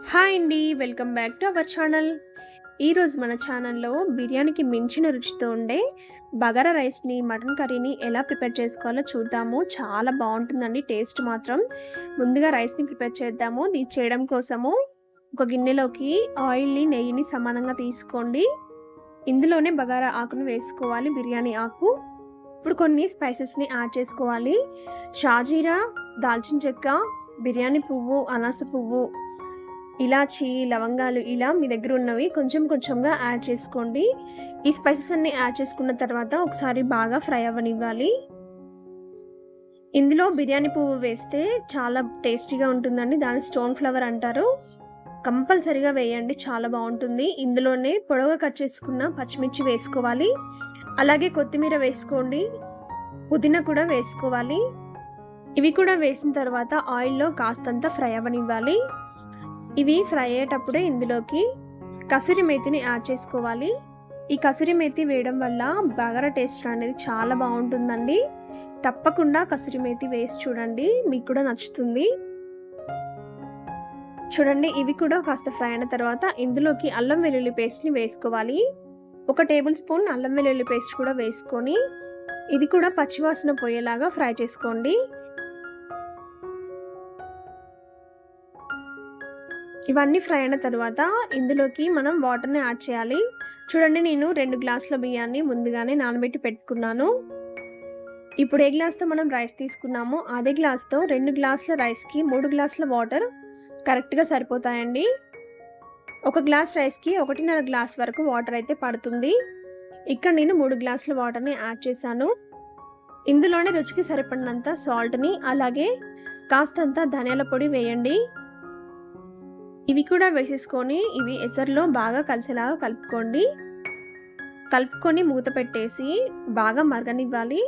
Hi అండి. Welcome back to our channel. ఈరోజు మన ఛానల్‌లో బిర్యానీకి మించిన రుచితో ఉండే బగారా రైస్‌ని, మటన్ కర్రీని ఎలా ప్రిపేర్ చేసుకోవాలో చూద్దాము. చాలా బావుంటుందండి టేస్ట్ మాత్రం. ముందుగా రైస్‌ని ప్రిపేర్ చేద్దాము. ఇది చేయడం కోసము ఒక గిన్నెలోకి ఆయిల్‌ని, నెయ్యిని సమానంగా తీసుకోండి. ఇందులోనే బగారా ఆకును వేసుకోవాలి, బిర్యానీ ఆకు. ఇప్పుడు కొన్ని స్పైసెస్‌ని యాడ్ చేసుకోవాలి. షాజీరా, దాల్చిన చెక్క, బిర్యానీ పువ్వు, అనాస పువ్వు, ఇలాచి, లవంగాలు ఇలా మీ దగ్గర ఉన్నవి కొంచెం కొంచెంగా యాడ్ చేసుకోండి. ఈ స్పైసెస్ అన్నీ యాడ్ చేసుకున్న తర్వాత ఒకసారి బాగా ఫ్రై అవ్వనివ్వాలి. ఇందులో బిర్యానీ పువ్వు వేస్తే చాలా టేస్టీగా ఉంటుందండి. దాన్ని స్టోన్ ఫ్లవర్ అంటారు. కంపల్సరీగా వేయండి, చాలా బావుంటుంది. ఇందులోనే పొడవుగా కట్ చేసుకున్న పచ్చిమిర్చి వేసుకోవాలి. అలాగే కొత్తిమీర వేసుకోండి. పుదీనా కూడా వేసుకోవాలి. ఇవి కూడా వేసిన తర్వాత ఆయిల్‌లో కాస్తంత ఫ్రై అవ్వనివ్వాలి. ఇవి ఫ్రై అయ్యేటప్పుడే ఇందులోకి కసూరి మేతిని యాడ్ చేసుకోవాలి. ఈ కసూరి మేతి వేయడం వల్ల బగారా టేస్ట్ అనేది చాలా బావుంటుందండి. తప్పకుండా కసూరి మేతి వేసి చూడండి, మీకు కూడా నచ్చుతుంది. చూడండి, ఇవి కూడా కాస్త ఫ్రై అయిన తర్వాత ఇందులోకి అల్లం వెల్లుల్లి పేస్ట్‌ని వేసుకోవాలి. 1 టేబుల్ స్పూన్ అల్లం వెల్లుల్లి పేస్ట్ కూడా వేసుకొని ఇది కూడా పచ్చివాసన పోయేలాగా ఫ్రై చేసుకోండి. ఇవన్నీ ఫ్రై అయిన తర్వాత ఇందులోకి మనం వాటర్‌ని యాడ్ చేయాలి. చూడండి, నేను 2 గ్లాసుల బియ్యాన్ని ముందుగానే నానబెట్టి పెట్టుకున్నాను. ఇప్పుడు ఏ గ్లాస్‌తో మనం రైస్ తీసుకున్నామో అదే గ్లాస్‌తో 2 గ్లాసుల రైస్‌కి 3 గ్లాసుల వాటర్ కరెక్ట్‌గా సరిపోతాయండి. 1 గ్లాస్ రైస్‌కి 1.5 గ్లాస్ వరకు వాటర్ అయితే పడుతుంది. ఇక్కడ నేను 3 గ్లాసుల వాటర్‌ని యాడ్ చేశాను. ఇందులోనే రుచికి సరిపడినంత సాల్ట్‌ని, అలాగే కాస్తంత ధనియాల పొడి వేయండి. ఇవి కూడా వేసేసుకొని ఇవి ఎసరులో బాగా కలిసేలాగా కలుపుకొని మూత పెట్టేసి బాగా మరగనివ్వాలి.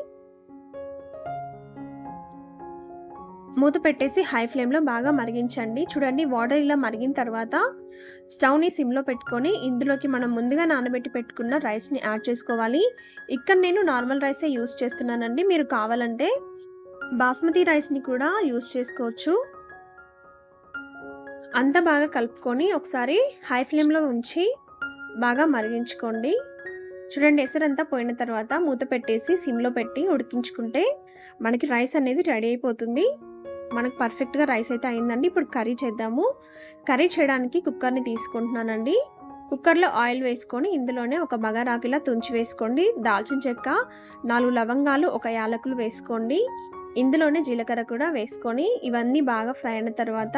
మూత పెట్టేసి హై ఫ్లేమ్‌లో బాగా మరిగించండి. చూడండి, వాటర్ ఇలా మరిగిన తర్వాత స్టవ్‌ని సిమ్‌లో పెట్టుకొని ఇందులోకి మనం ముందుగా నానబెట్టి పెట్టుకున్న రైస్‌ని యాడ్ చేసుకోవాలి. ఇక్కడ నేను నార్మల్ రైసే యూజ్ చేస్తున్నానండి. మీరు కావాలంటే బాస్మతి రైస్‌ని కూడా యూజ్ చేసుకోవచ్చు. అంతా బాగా కలుపుకొని ఒకసారి హై ఫ్లేమ్‌లో ఉంచి బాగా మరిగించుకోండి. చూడండి, ఎసరంతా పోయిన తర్వాత మూత పెట్టేసి సిమ్‌లో పెట్టి ఉడికించుకుంటే మనకి రైస్ అనేది రెడీ అయిపోతుంది. మనకు పర్ఫెక్ట్‌గా రైస్ అయితే అయిందండి. ఇప్పుడు కర్రీ చేద్దాము. కర్రీ చేయడానికి కుక్కర్‌ని తీసుకుంటున్నానండి. కుక్కర్‌లో ఆయిల్ వేసుకొని ఇందులోనే ఒక బగారాకు ఇలా తుంచి వేసుకోండి. దాల్చిన చెక్క, 4 లవంగాలు, 1 యాలకులు వేసుకోండి. ఇందులోనే జీలకర్ర కూడా వేసుకొని ఇవన్నీ బాగా ఫ్రై అయిన తర్వాత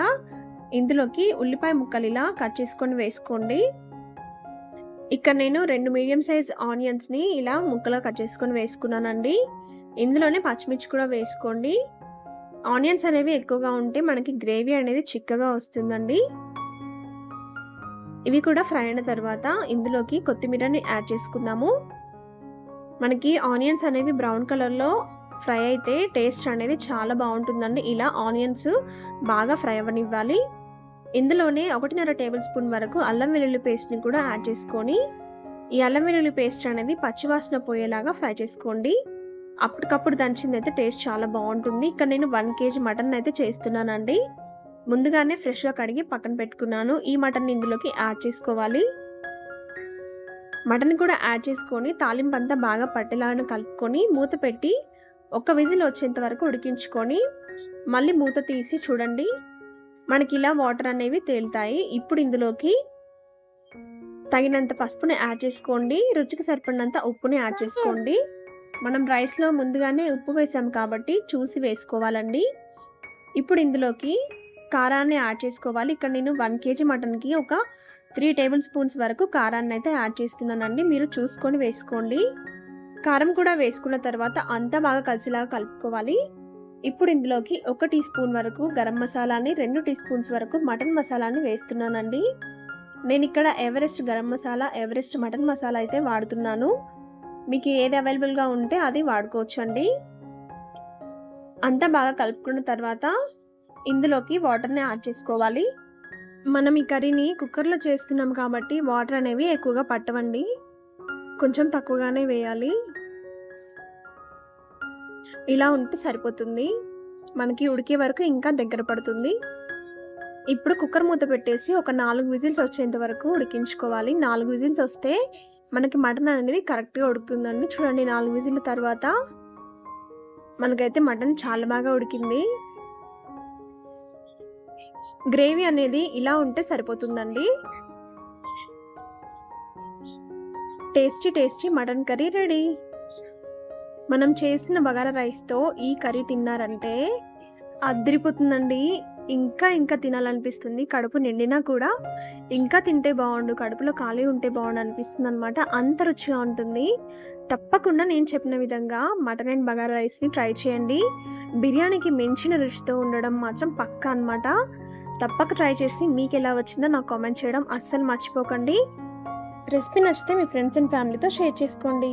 ఇందులోకి ఉల్లిపాయ ముక్కలు ఇలా కట్ చేసుకొని వేసుకోండి. ఇక్కడ నేను 2 మీడియం సైజ్ ఆనియన్స్‌ని ఇలా ముక్కలుగా కట్ చేసుకొని వేసుకున్నానండి. ఇందులోనే పచ్చిమిర్చి కూడా వేసుకోండి. ఆనియన్స్ అనేవి ఎక్కువగా ఉంటే మనకి గ్రేవీ అనేది చిక్కగా వస్తుందండి. ఇవి కూడా ఫ్రై అయిన తర్వాత ఇందులోకి కొత్తిమీరని యాడ్ చేసుకుందాము. మనకి ఆనియన్స్ అనేవి బ్రౌన్ కలర్‌లో ఫ్రై అయితే టేస్ట్ అనేది చాలా బావుంటుందండి. ఇలా ఆనియన్స్ బాగా ఫ్రై అవ్వనివ్వాలి. ఇందులోనే 1.5 టేబుల్ స్పూన్ వరకు అల్లం వెల్లుల్లి పేస్ట్‌ని కూడా యాడ్ చేసుకొని ఈ అల్లం వెల్లుల్లి పేస్ట్ అనేది పచ్చివాసన పోయేలాగా ఫ్రై చేసుకోండి. అప్పటికప్పుడు దంచిందైతే టేస్ట్ చాలా బావుంటుంది. ఇక్కడ నేను 1 కేజీ మటన్ అయితే చేస్తున్నానండి. ముందుగానే ఫ్రెష్‌గా కడిగి పక్కన పెట్టుకున్నాను. ఈ మటన్‌ని ఇందులోకి యాడ్ చేసుకోవాలి. మటన్ కూడా యాడ్ చేసుకొని తాలింపంతా బాగా పట్టేలాగా కలుపుకొని మూత పెట్టి ఒక విజిల్ వచ్చేంత వరకు ఉడికించుకొని మళ్ళీ మూత తీసి చూడండి, మనకి ఇలా వాటర్ అనేవి తేలుతాయి. ఇప్పుడు ఇందులోకి తగినంత పసుపుని యాడ్ చేసుకోండి. రుచికి సరిపడినంత ఉప్పుని యాడ్ చేసుకోండి. మనం రైస్‌లో ముందుగానే ఉప్పు వేసాం కాబట్టి చూసి వేసుకోవాలండి. ఇప్పుడు ఇందులోకి కారాన్ని యాడ్ చేసుకోవాలి. ఇక్కడ నేను 1 కేజీ మటన్‌కి ఒక 3 టేబుల్ స్పూన్స్ వరకు కారాన్ని అయితే యాడ్ చేస్తున్నానండి. మీరు చూసుకొని వేసుకోండి. కారం కూడా వేసుకున్న తర్వాత అంతా బాగా కలిసేలాగా కలుపుకోవాలి. ఇప్పుడు ఇందులోకి 1 టీ స్పూన్ వరకు గరం మసాలాని, 2 టీ స్పూన్స్ వరకు మటన్ మసాలాని వేస్తున్నానండి. నేనిక్కడ Everest garam masala, Everest mutton masala అయితే వాడుతున్నాను. మీకు ఏది అవైలబుల్‌గా ఉంటే అది వాడుకోవచ్చండి. అంతా బాగా కలుపుకున్న తర్వాత ఇందులోకి వాటర్‌ని యాడ్ చేసుకోవాలి. మనం ఈ కర్రీని కుక్కర్‌లో చేస్తున్నాం కాబట్టి వాటర్ అనేవి ఎక్కువగా పట్టవండి. కొంచెం తక్కువగానే వేయాలి. ఇలా ఉంటే సరిపోతుంది. మనకి ఉడికే వరకు ఇంకా దగ్గర పడుతుంది. ఇప్పుడు కుక్కర్ మూత పెట్టేసి ఒక 4 విజిల్స్ వచ్చేంత వరకు ఉడికించుకోవాలి. 4 విజిల్స్ వస్తే మనకి మటన్ అనేది కరెక్ట్‌గా ఉడుకుతుందండి. చూడండి 4 విజిల్ల తర్వాత మనకైతే మటన్ చాలా బాగా ఉడికింది. గ్రేవీ అనేది ఇలా ఉంటే సరిపోతుందండి. Tasty mutton curry ready. మనం చేసిన బగారా రైస్‌తో ఈ కర్రీ తిన్నారంటే అద్దిరిపోతుందండి. ఇంకా తినాలనిపిస్తుంది. కడుపు నిండినా కూడా ఇంకా తింటే బావుండు, కడుపులో ఖాళీ ఉంటే బావుండు అనిపిస్తుందనమాట. అంత రుచిగా ఉంటుంది. తప్పకుండా నేను చెప్పిన విధంగా మటన్ అండ్ బగారా రైస్‌ని ట్రై చేయండి. బిర్యానీకి మించిన రుచితో ఉండడం మాత్రం పక్కా అనమాట. తప్పక ట్రై చేసి మీకెలా వచ్చిందో నాకు కామెంట్ చేయడం అస్సలు మర్చిపోకండి. రెసిపీ నచ్చితే మీ ఫ్రెండ్స్ అండ్ ఫ్యామిలీతో షేర్ చేసుకోండి.